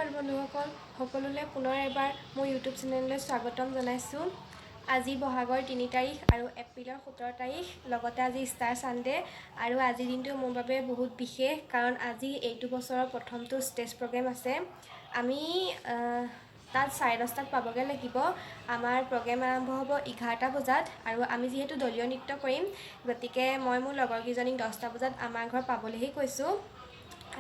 নমস্কাৰ বন্ধুসকল, সকলোলৈ পুনৰ এবাৰ মোৰ ইউটিউব চেনেললৈ স্বাগতম জনাইছোঁ। আজি বহাগৰ ৩ তাৰিখ আৰু এপ্ৰিলৰ ১৭ তাৰিখ, লগতে আজি ষ্টাৰ ছানডে। আৰু আজিৰ দিনটো মোৰ বাবে বহুত বিশেষ, কাৰণ আজি এইটো বছৰৰ প্ৰথমটো ষ্টেজ প্ৰগ্ৰেম আছে। আমি তাত 10:30টাত পাবগৈ লাগিব। আমাৰ প্ৰগ্ৰেম আৰম্ভ হ'ব 11টা বজাত, আৰু আমি যিহেতু দলীয় নৃত্য কৰিম, গতিকে মই মোৰ লগৰকেইজনীক 10টা বজাত আমাৰ ঘৰ পাবলৈহে কৈছোঁ।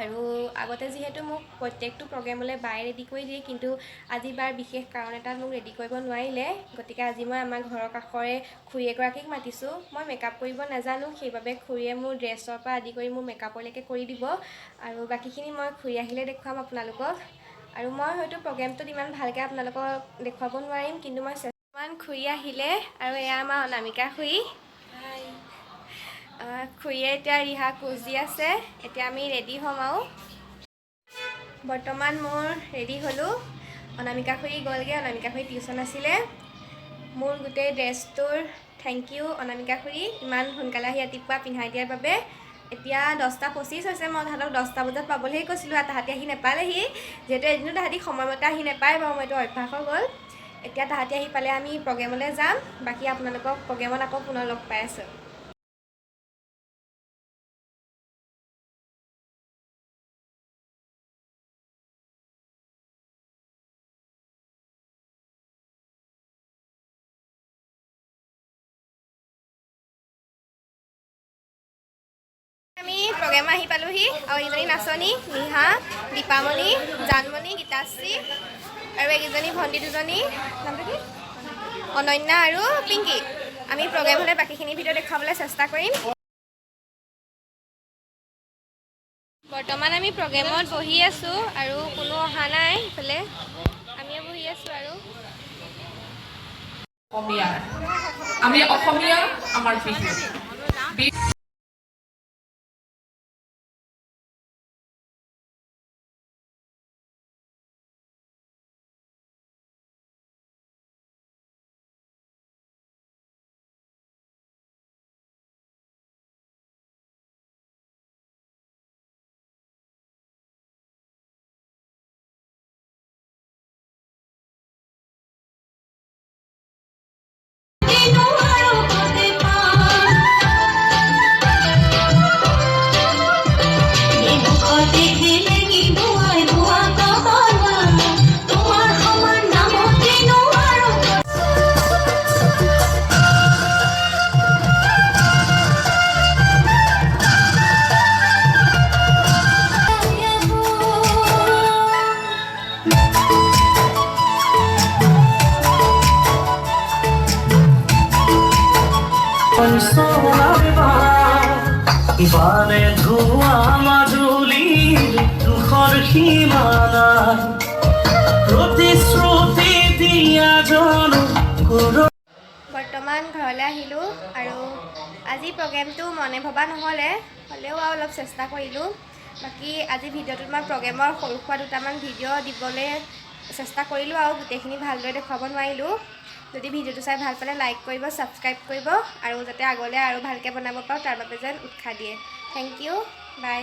আৰু আগতে যিহেতু মোক প্ৰত্যেকটো প্ৰগ্ৰেমলৈ বাই ৰেডি কৰি দিয়ে, কিন্তু আজি বাৰ বিশেষ কাৰণ এটাত মোক ৰেডি কৰিব নোৱাৰিলে। গতিকে আজি মই আমাৰ ঘৰৰ কাষৰে খুৰী এগৰাকীক মাতিছোঁ। মই মেকআপ কৰিব নাজানো, সেইবাবে খুৰীয়ে মোৰ ড্ৰেছৰ পৰা আদি কৰি মোৰ মেকআপলৈকে কৰি দিব, আৰু বাকীখিনি মই খুৰী আহিলে দেখুৱাম আপোনালোকক। আৰু মই হয়তো প্ৰগ্ৰেমটোত ইমান ভালকৈ আপোনালোকক দেখুৱাব নোৱাৰিম, কিন্তু মই খুৰী আহিলে, আৰু এয়া আমাৰ অনামিকা খুৰী। খুৰীয়ে এতিয়া ৰিহা কোচ দি আছে। এতিয়া আমি ৰেডি হ'ম আৰু বৰ্তমান মোৰ ৰেডি হ'লোঁ। অনামিকা খুৰী গ'লগৈ, অনামিকা খুৰী টিউশ্যন আছিলে। মোৰ গোটেই ড্ৰেছটোৰ থেংক ইউ অনামিকা খুৰী, ইমান সোনকালে আহি ৰাতিপুৱা পিন্ধাই দিয়াৰ বাবে। এতিয়া 10:25 হৈছে, মই তাহাঁতক 10টা বজাত পাবলৈহে কৈছিলোঁ, আৰু তাহাঁতি আহি নাপালেহি। যিহেতু এদিনো তাহাঁতি সময়মতে আহি নাপায় বাৰু, এইটো অভ্যাস হৈ গ'ল। এতিয়া তাহাঁতি আহি পালে আমি প্ৰগ্ৰেমলৈ যাম। বাকী আপোনালোকক প্ৰগ্ৰেমত আকৌ পুনৰ লগ পাই আছোঁ। আমি প্ৰগ্ৰেম আহি পালোহি, আৰু এইকেইজনী নাচনী নিহা, দীপামণি, জানমণি, গীতাশ্ৰী, আৰু এইকেইজনী ভণ্টি দুজনী, নামটো কি? অনন্যা আৰু পিংকি। আমি প্ৰগ্ৰেম হ'লে বাকীখিনি ভিডিঅ' দেখুৱাবলৈ চেষ্টা কৰিম। বৰ্তমান আমি প্ৰগ্ৰেমত বহি আছোঁ, আৰু কোনো অহা নাই। ইফালে আমিও বহি আছোঁ। আৰু আমি অসমীয়া, আমাৰ বিহু। ইবানে ধোৱা মাজুলীৰ দুখৰ সীমানা, প্ৰতিশ্ৰুতি দিয়া জানো। বৰ্তমান ঘৰলৈ আহিলোঁ, আৰু আজি প্ৰগ্ৰেমটো মনে ভবা নহ'লে, হ'লেও আৰু অলপ চেষ্টা কৰিলোঁ। বাকী আজি ভিডিঅ'টোত মই প্ৰগ্ৰেমৰ সৰু সুৰা দুটামান ভিডিঅ' দিবলৈ চেষ্টা কৰিলোঁ, আৰু গোটেইখিনি ভালদৰে দেখুৱাব নোৱাৰিলোঁ। যদি ভিডিঅ'টো চাই ভাল পালে লাইক কৰিব, ছাবস্ক্ৰাইব কৰিব, আৰু যাতে আগলৈ আৰু ভালকৈ বনাব পাৰোঁ তাৰ বাবে যেন উৎসাহ দিয়ে। থেংক ইউ, বাই।